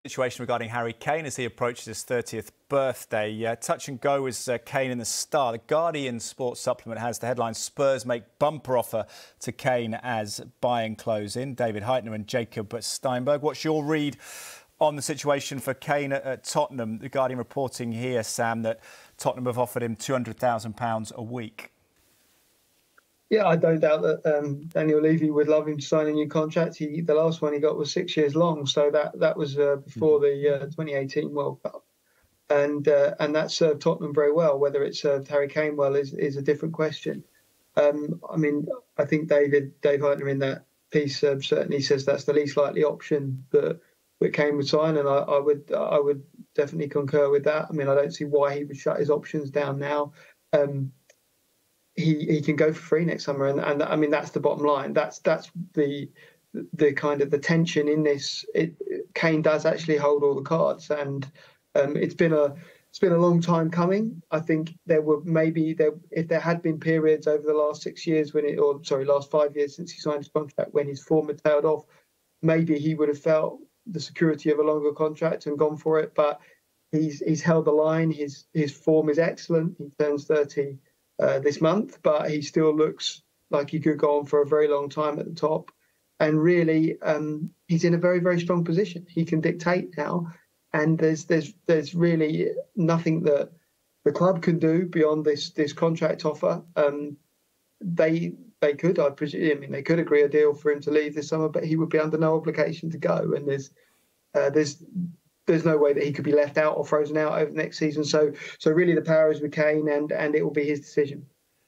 Situation regarding Harry Kane as he approaches his 30th birthday. Touch and go is Kane in the Star. The Guardian Sports Supplement has the headline Spurs make bumper offer to Kane as buying close in. David Heitner and Jacob Steinberg. What's your read on the situation for Kane at Tottenham? The Guardian reporting here, Sam, that Tottenham have offered him £200,000 a week. Yeah, I don't doubt that Daniel Levy would love him to sign a new contract. The last one he got was 6 years long, so that was before the 2018 World Cup, and that served Tottenham very well. Whether it served Harry Kane well is a different question. I mean, I think Dave Heitner in that piece certainly says that's the least likely option that Kane would sign, and I would definitely concur with that. I mean, I don't see why he would shut his options down now. He can go for free next summer, and I mean that's the bottom line. That's the kind of the tension in this. Kane does actually hold all the cards, and it's been a long time coming. I think if there had been periods over the last 6 years last 5 years since he signed his contract when his form had tailed off, maybe he would have felt the security of a longer contract and gone for it. But he's held the line. His form is excellent. He turns 30. This month, but he still looks like he could go on for a very long time at the top. And really, he's in a very, very strong position. He can dictate now, and there's really nothing that the club can do beyond this contract offer. They could, I presume, they could agree a deal for him to leave this summer, but he would be under no obligation to go. And there's no way that he could be left out or frozen out over the next season. So really the power is with Kane, and it will be his decision.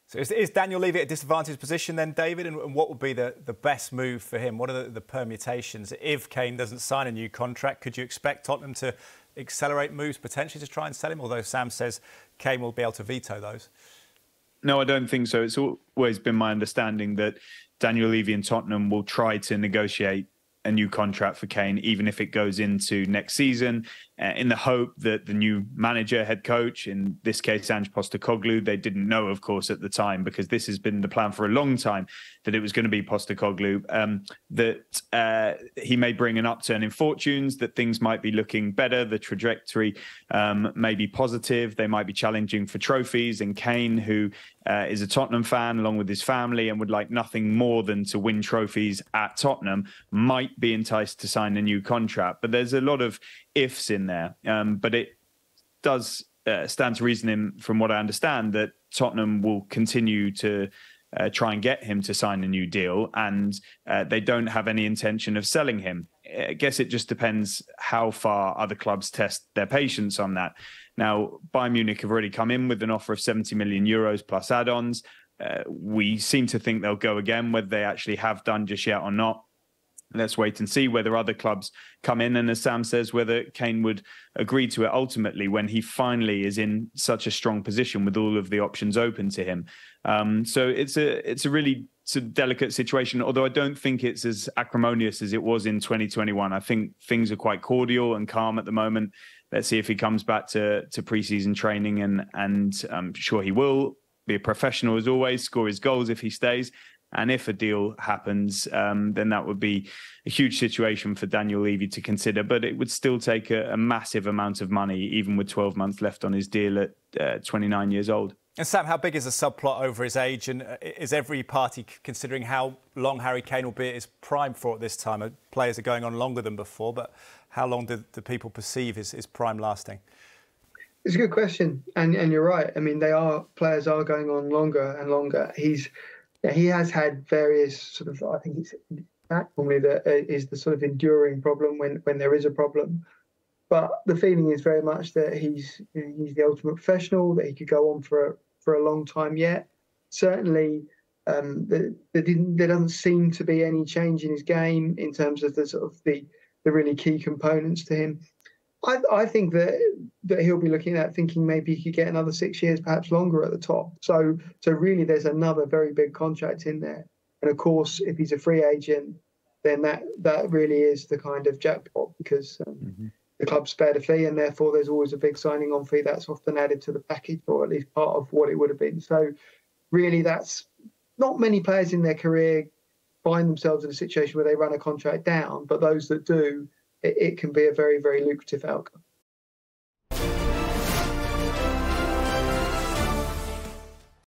So is Daniel Levy at a disadvantaged position then, David? And what would be the best move for him? What are the permutations? If Kane doesn't sign a new contract, could you expect Tottenham to accelerate moves potentially to try and sell him? Although Sam says Kane will be able to veto those. No, I don't think so. It's always been my understanding that Daniel Levy and Tottenham will try to negotiate a new contract for Kane, even if it goes into next season, in the hope that the new manager, head coach, in this case, Ange Postecoglou, they didn't know, of course, at the time, because this has been the plan for a long time, that it was going to be Postecoglou, that he may bring an upturn in fortunes, that things might be looking better, the trajectory may be positive, they might be challenging for trophies, and Kane, who is a Tottenham fan along with his family and would like nothing more than to win trophies at Tottenham, might be enticed to sign a new contract. But there's a lot of ifs in there. But it does stand to reason, from what I understand, that Tottenham will continue to try and get him to sign a new deal, and they don't have any intention of selling him. I guess it just depends how far other clubs test their patience on that. Now, Bayern Munich have already come in with an offer of 70 million euros plus add-ons. We seem to think they'll go again. Whether they actually have done just yet or not, let's wait and see. Whether other clubs come in, and as Sam says, whether Kane would agree to it ultimately when he finally is in such a strong position with all of the options open to him. So it's a really delicate situation, although I don't think it's as acrimonious as it was in 2021. I think things are quite cordial and calm at the moment. Let's see if he comes back to pre-season training, and I'm sure he will be a professional as always, score his goals if he stays. And if a deal happens, then that would be a huge situation for Daniel Levy to consider. But it would still take a massive amount of money, even with 12 months left on his deal at 29 years old. And Sam, how big is the subplot over his age? And is every party considering how long Harry Kane will be at his prime for at this time? Players are going on longer than before, but how long do people perceive his prime lasting? It's a good question. And you're right. I mean, players are going on longer and longer. He has had various sort of, I think it's that normally that is the sort of enduring problem when there is a problem. But the feeling is very much that he's the ultimate professional, that he could go on for a long time yet. Certainly, there doesn't seem to be any change in his game in terms of the really key components to him. I think that he'll be looking at thinking maybe he could get another 6 years, perhaps longer at the top. So really there's another very big contract in there. And of course, if he's a free agent, then that really is the kind of jackpot, because the club spared a fee, and therefore there's always a big signing on fee that's often added to the package, or at least part of what it would have been. So really that's not many players in their career find themselves in a situation where they run a contract down, but those that do, it can be a very, very lucrative outcome.